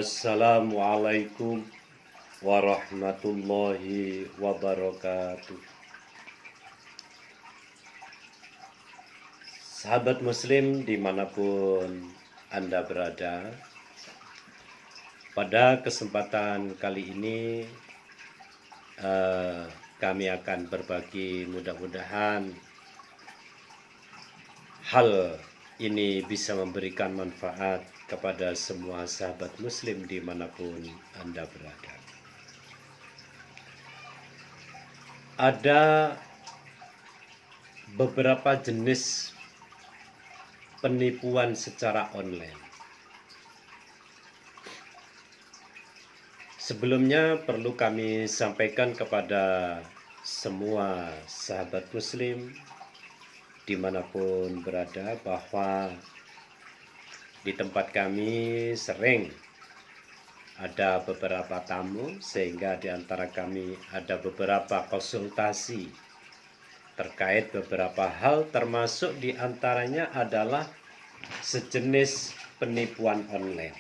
Assalamualaikum warahmatullahi wabarakatuh. Sahabat Muslim dimanapun Anda berada, pada kesempatan kali ini kami akan berbagi, mudah-mudahan hal ini bisa memberikan manfaat kepada semua sahabat Muslim dimanapun Anda berada. Ada beberapa jenis penipuan secara online. Sebelumnya perlu kami sampaikan kepada semua sahabat Muslim dimanapun berada bahwa di tempat kami sering ada beberapa tamu, sehingga di antara kami ada beberapa konsultasi terkait beberapa hal, termasuk di antaranya adalah sejenis penipuan online.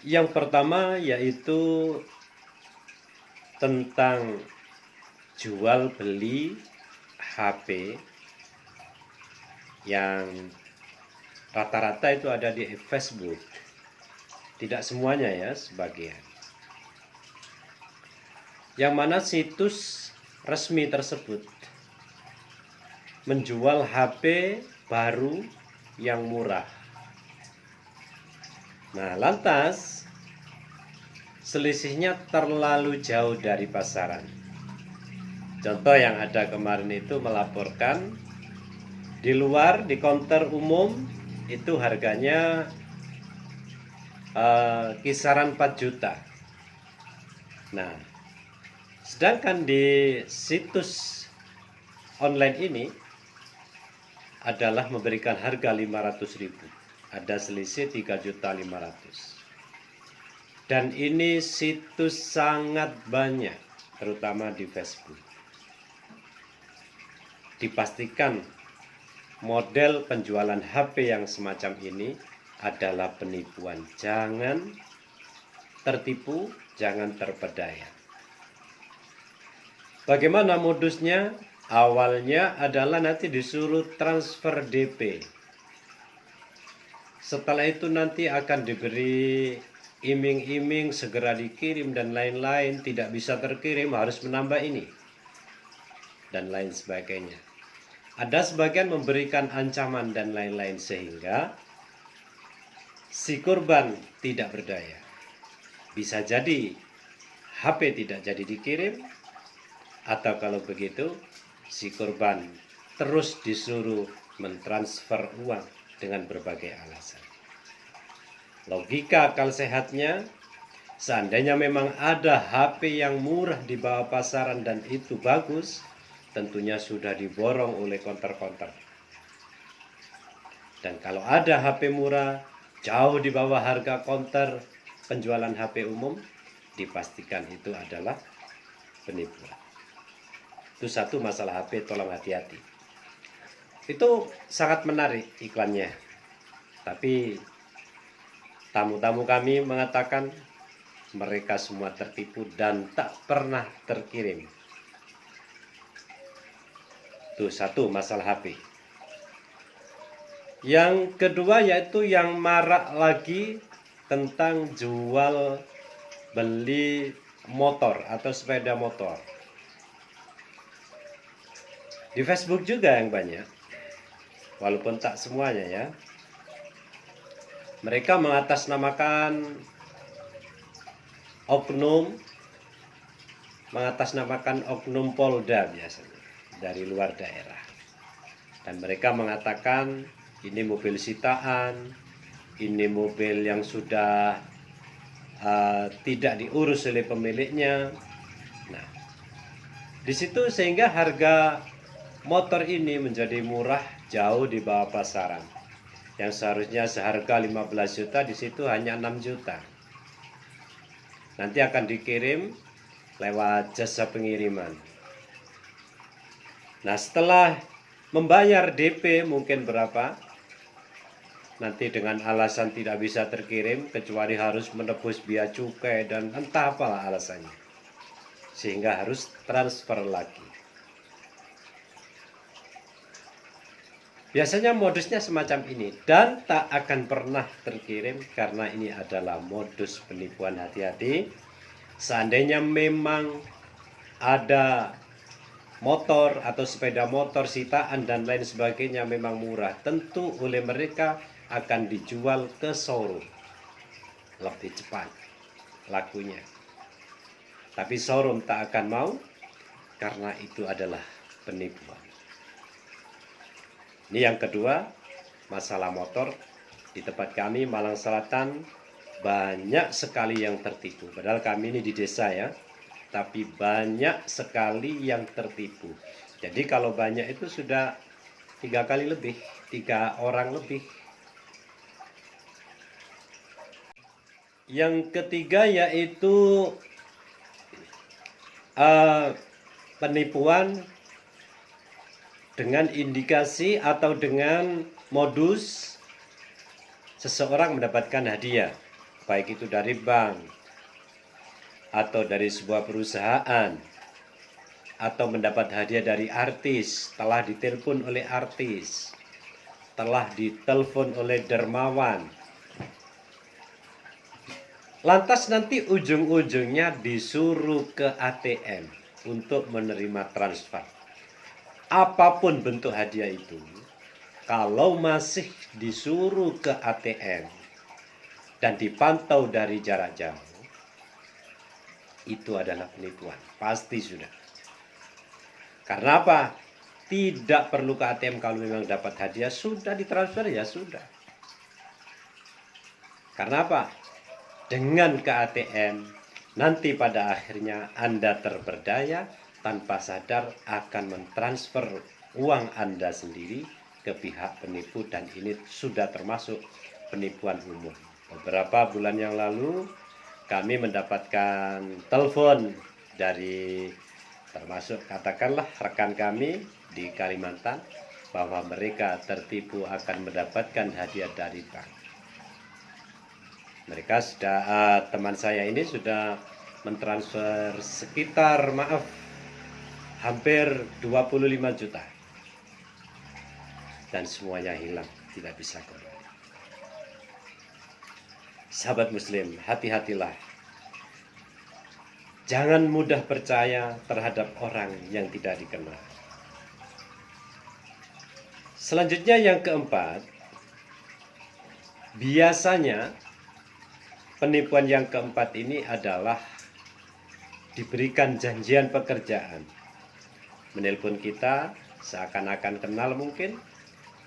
Yang pertama yaitu tentang jual beli HP yang rata-rata itu ada di Facebook. Tidak semuanya ya, sebagian. Yang mana situs resmi tersebut menjual HP baru yang murah. Nah, lantas selisihnya terlalu jauh dari pasaran. Contoh yang ada kemarin itu melaporkan di luar, di counter umum itu harganya kisaran 4 juta. Nah, sedangkan di situs online ini adalah memberikan harga 500.000. Ada selisih 3.500.000. Dan ini situs sangat banyak, terutama di Facebook. Dipastikan model penjualan HP yang semacam ini adalah penipuan. Jangan tertipu, jangan terpedaya. Bagaimana modusnya? Awalnya adalah nanti disuruh transfer DP. Setelah itu nanti akan diberi iming-iming segera dikirim dan lain-lain. Tidak bisa terkirim, harus menambah ini dan lain sebagainya. Ada sebagian memberikan ancaman dan lain-lain, sehingga si korban tidak berdaya. Bisa jadi HP tidak jadi dikirim, atau kalau begitu si korban terus disuruh mentransfer uang dengan berbagai alasan. Logika akal sehatnya, seandainya memang ada HP yang murah di bawah pasaran dan itu bagus, tentunya sudah diborong oleh counter-counter. Dan kalau ada HP murah jauh di bawah harga counter penjualan HP umum, dipastikan itu adalah penipuan. Itu satu masalah HP, tolong hati-hati. Itu sangat menarik iklannya. Tapi tamu-tamu kami mengatakan mereka semua tertipu dan tak pernah terkirim. Itu satu masalah HP. Yang kedua yaitu yang marak lagi tentang jual beli motor atau sepeda motor. Di Facebook juga yang banyak, walaupun tak semuanya ya. Mereka mengatasnamakan oknum Polda biasanya dari luar daerah. Dan mereka mengatakan ini mobil sitaan, ini mobil yang sudah tidak diurus oleh pemiliknya. Nah, di situ sehingga harga motor ini menjadi murah, jauh di bawah pasaran. Yang seharusnya seharga 15 juta, di situ hanya 6 juta. Nanti akan dikirim lewat jasa pengiriman. Nah, setelah membayar DP mungkin berapa? nanti dengan alasan tidak bisa terkirim kecuali harus menebus biaya cukai dan entah apalah alasannya, sehingga harus transfer lagi. Biasanya modusnya semacam ini dan tak akan pernah terkirim karena ini adalah modus penipuan. Hati-hati, seandainya memang ada motor atau sepeda motor sitaan dan lain sebagainya memang murah, tentu oleh mereka akan dijual ke showroom lebih cepat lakunya. Tapi showroom tak akan mau karena itu adalah penipuan. Ini yang kedua, masalah motor. Di tempat kami Malang Selatan banyak sekali yang tertipu. Padahal kami ini di desa ya, tapi banyak sekali yang tertipu. Jadi kalau banyak itu sudah 3 kali lebih, 3 orang lebih. Yang ketiga yaitu penipuan dengan indikasi atau dengan modus seseorang mendapatkan hadiah, baik itu dari bank atau dari sebuah perusahaan, atau mendapat hadiah dari artis, telah ditelepon oleh artis, telah ditelepon oleh dermawan. Lantas nanti ujung-ujungnya disuruh ke ATM untuk menerima transfer. Apapun bentuk hadiah itu, kalau masih disuruh ke ATM dan dipantau dari jarak jauh, itu adalah penipuan, pasti sudah. Karena apa? Tidak perlu ke ATM kalau memang dapat hadiah, sudah ditransfer ya sudah. Karena apa? Dengan ke ATM, nanti pada akhirnya Anda terperdaya, tanpa sadar akan mentransfer uang Anda sendiri ke pihak penipu, dan ini sudah termasuk penipuan umum. Beberapa bulan yang lalu kami mendapatkan telepon dari termasuk katakanlah rekan kami di Kalimantan bahwa mereka tertipu akan mendapatkan hadiah dari bank. Mereka sudah teman saya ini sudah mentransfer sekitar hampir 25 juta dan semuanya hilang, tidak bisa kembali. Sahabat muslim, hati-hatilah, jangan mudah percaya terhadap orang yang tidak dikenal. Selanjutnya yang keempat, biasanya penipuan yang keempat ini adalah diberikan janjian pekerjaan. Menelpon kita seakan-akan kenal mungkin,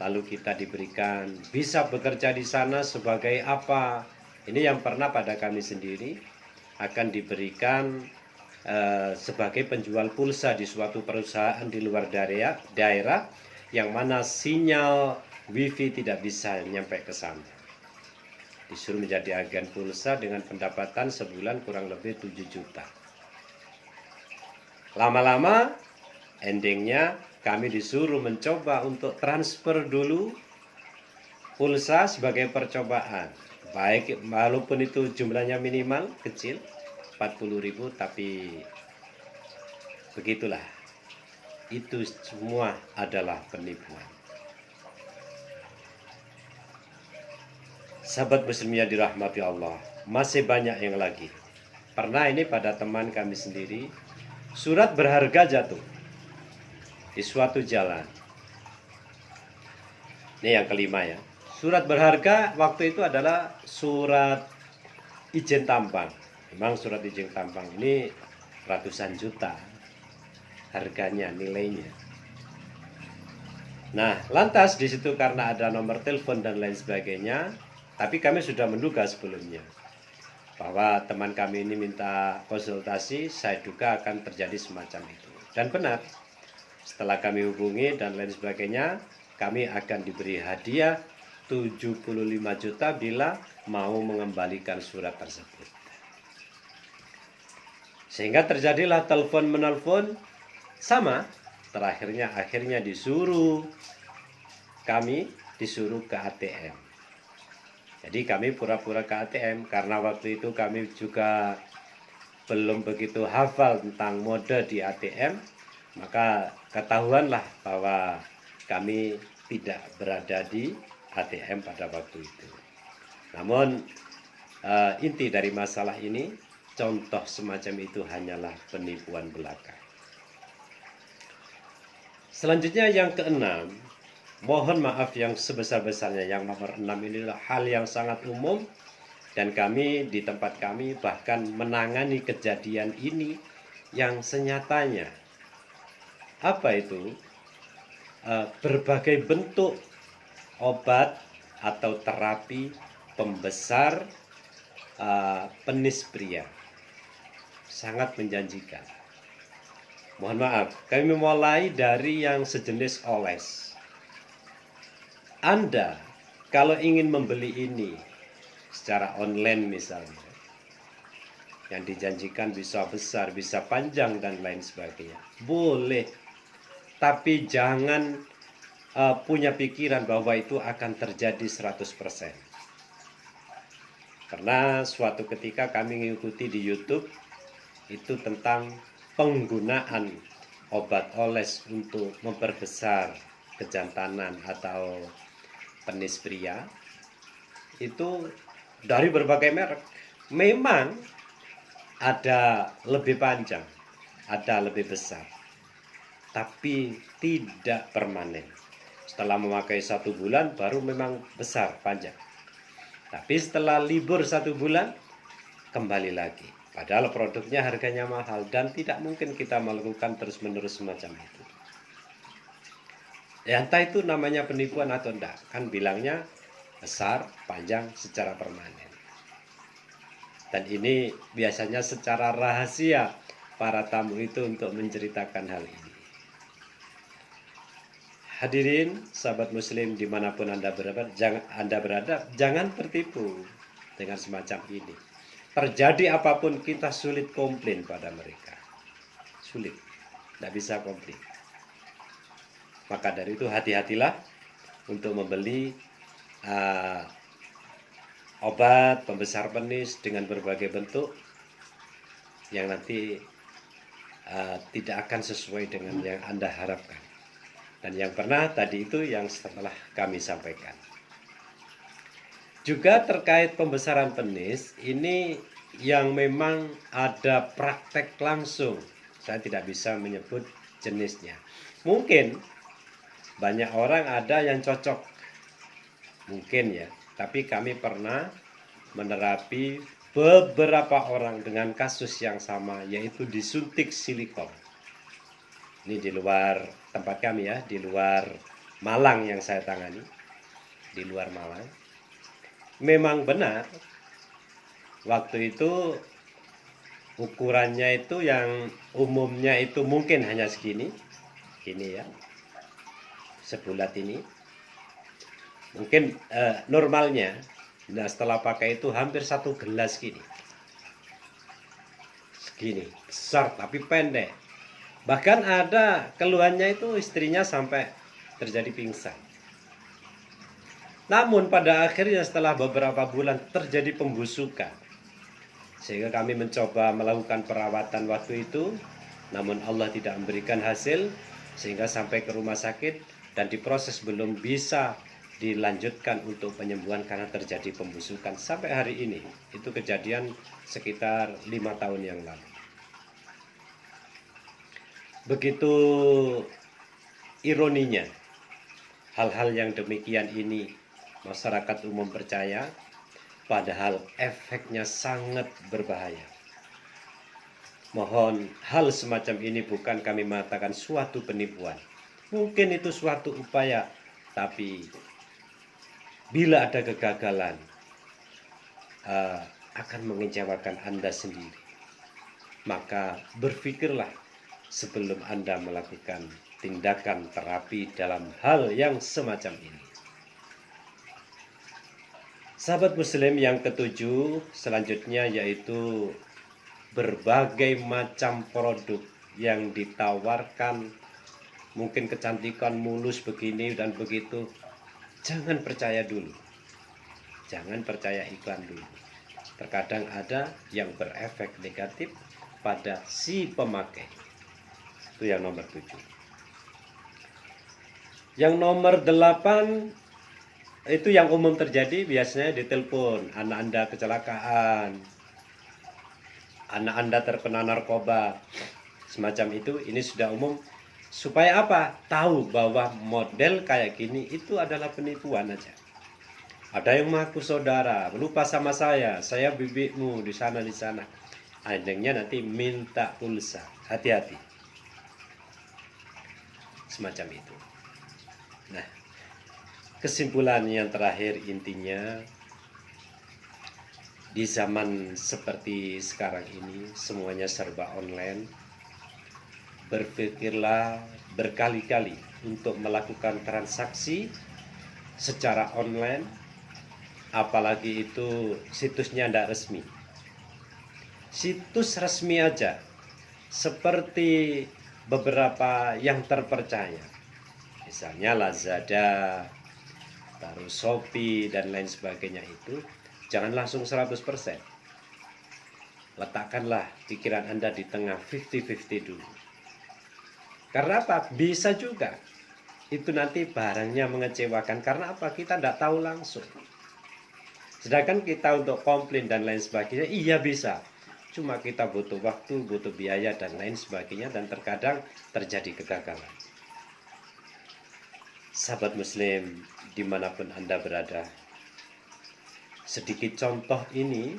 lalu kita diberikan bisa bekerja di sana sebagai apa. Ini yang pernah pada kami sendiri, akan diberikan sebagai penjual pulsa di suatu perusahaan di luar daerah yang mana sinyal wifi tidak bisa nyampe ke sana. Disuruh menjadi agen pulsa dengan pendapatan sebulan kurang lebih 7 juta. Lama-lama endingnya kami disuruh mencoba untuk transfer dulu pulsa sebagai percobaan. Baik, walaupun itu jumlahnya minimal, kecil, 40.000, tapi begitulah. Itu semua adalah penipuan. Sahabat muslim yang dirahmati Allah, masih banyak yang lagi. Pernah ini pada teman kami sendiri, surat berharga jatuh di suatu jalan. Ini yang kelima ya. Surat berharga waktu itu adalah surat izin tambang. Memang surat izin tambang ini ratusan juta harganya, nilainya. Nah, lantas di situ karena ada nomor telepon dan lain sebagainya, tapi kami sudah menduga sebelumnya bahwa teman kami ini minta konsultasi, saya duga akan terjadi semacam itu. Dan benar, setelah kami hubungi dan lain sebagainya, kami akan diberi hadiah 75 juta bila mau mengembalikan surat tersebut. Sehingga terjadilah telepon menelpon sama, akhirnya disuruh ke ATM. Jadi kami pura-pura ke ATM karena waktu itu kami juga belum begitu hafal tentang mode di ATM, maka ketahuanlah bahwa kami tidak berada di ATM pada waktu itu. Namun inti dari masalah ini, contoh semacam itu hanyalah penipuan belaka. Selanjutnya yang keenam, mohon maaf yang sebesar-besarnya. Yang nomor 6 inilah hal yang sangat umum, dan kami di tempat kami bahkan menangani kejadian ini yang senyatanya. Apa itu? Berbagai bentuk obat atau terapi pembesar penis pria. Sangat menjanjikan. Mohon maaf, kami memulai dari yang sejenis oles. Anda kalau ingin membeli ini secara online misalnya, yang dijanjikan bisa besar, bisa panjang dan lain sebagainya, boleh. Tapi jangan punya pikiran bahwa itu akan terjadi 100%. Karena suatu ketika kami mengikuti di YouTube itu tentang penggunaan obat oles untuk memperbesar kejantanan atau penis pria itu dari berbagai merek. Memang ada lebih panjang, ada lebih besar, tapi tidak permanen. Setelah memakai 1 bulan baru memang besar, panjang. Tapi setelah libur 1 bulan kembali lagi. Padahal produknya harganya mahal dan tidak mungkin kita melakukan terus-menerus semacam itu. Ya, entah itu namanya penipuan atau enggak, kan bilangnya besar, panjang, secara permanen. Dan ini biasanya secara rahasia para tamu itu untuk menceritakan hal ini. Hadirin, sahabat muslim dimanapun Anda berada, jangan tertipu dengan semacam ini. Terjadi apapun kita sulit komplain pada mereka. Sulit, tidak bisa komplain. Maka dari itu hati-hatilah untuk membeli obat pembesar penis dengan berbagai bentuk yang nanti tidak akan sesuai dengan yang Anda harapkan. Dan yang pernah tadi itu yang setelah kami sampaikan. Juga terkait pembesaran penis, ini yang memang ada praktek langsung. Saya tidak bisa menyebut jenisnya. Mungkin banyak orang ada yang cocok. Mungkin ya. Tapi kami pernah menerapi beberapa orang dengan kasus yang sama, yaitu disuntik silikon. Ini di luar tempat kami ya, di luar Malang yang saya tangani. Di luar Malang. Memang benar, waktu itu ukurannya itu yang umumnya itu mungkin hanya segini, gini ya, sebulat ini. Mungkin normalnya, nah setelah pakai itu hampir 1 gelas gini. Segini, besar tapi pendek. Bahkan ada keluhannya itu istrinya sampai terjadi pingsan. Namun pada akhirnya setelah beberapa bulan terjadi pembusukan. Sehingga kami mencoba melakukan perawatan waktu itu. Namun Allah tidak memberikan hasil. Sehingga sampai ke rumah sakit. Dan diproses belum bisa dilanjutkan untuk penyembuhan karena terjadi pembusukan. Sampai hari ini. Itu kejadian sekitar 5 tahun yang lalu. Begitu ironinya. Hal-hal yang demikian ini masyarakat umum percaya, padahal efeknya sangat berbahaya. Mohon hal semacam ini bukan kami mengatakan suatu penipuan. Mungkin itu suatu upaya, tapi bila ada kegagalan, akan mengecewakan Anda sendiri. Maka berpikirlah sebelum Anda melakukan tindakan terapi dalam hal yang semacam ini. Sahabat muslim yang ketujuh selanjutnya yaitu berbagai macam produk yang ditawarkan, mungkin kecantikan mulus begini dan begitu. Jangan percaya dulu. Jangan percaya iklan dulu. Terkadang ada yang berefek negatif pada si pemakai. Itu yang nomor 7. Yang nomor 8, itu yang umum terjadi biasanya di telepon. Anak Anda kecelakaan, anak Anda terkena narkoba, semacam itu. Ini sudah umum. Supaya apa? Tahu bahwa model kayak gini itu adalah penipuan aja. Ada yang mengaku saudara, lupa sama saya bibikmu di sana. Akhirnya nanti minta pulsa. Hati-hati. Semacam itu. Nah, kesimpulan yang terakhir intinya, di zaman seperti sekarang ini semuanya serba online. Berpikirlah berkali-kali untuk melakukan transaksi secara online, apalagi itu situsnya tidak resmi. Situs resmi aja, seperti beberapa yang terpercaya, misalnya Lazada, terus Shopee dan lain sebagainya, itu jangan langsung 100%. Letakkanlah pikiran Anda di tengah 50-50 dulu. Karena apa? Bisa juga itu nanti barangnya mengecewakan. Karena apa? Kita tidak tahu langsung. Sedangkan kita untuk komplain dan lain sebagainya, iya bisa. Cuma kita butuh waktu, butuh biaya dan lain sebagainya, dan terkadang terjadi kegagalan. Sahabat Muslim dimanapun Anda berada, sedikit contoh ini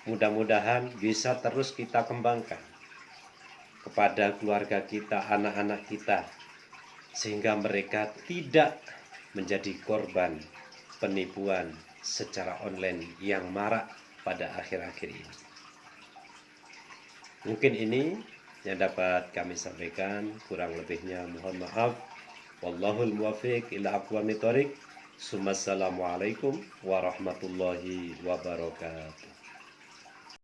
mudah-mudahan bisa terus kita kembangkan kepada keluarga kita, anak-anak kita, sehingga mereka tidak menjadi korban penipuan secara online yang marak pada akhir-akhir ini. Mungkin ini yang dapat kami sampaikan, kurang lebihnya mohon maaf. Wallahul muwaffiq ila aqwamit thoriq. Assalamualaikum warahmatullahi wabarakatuh.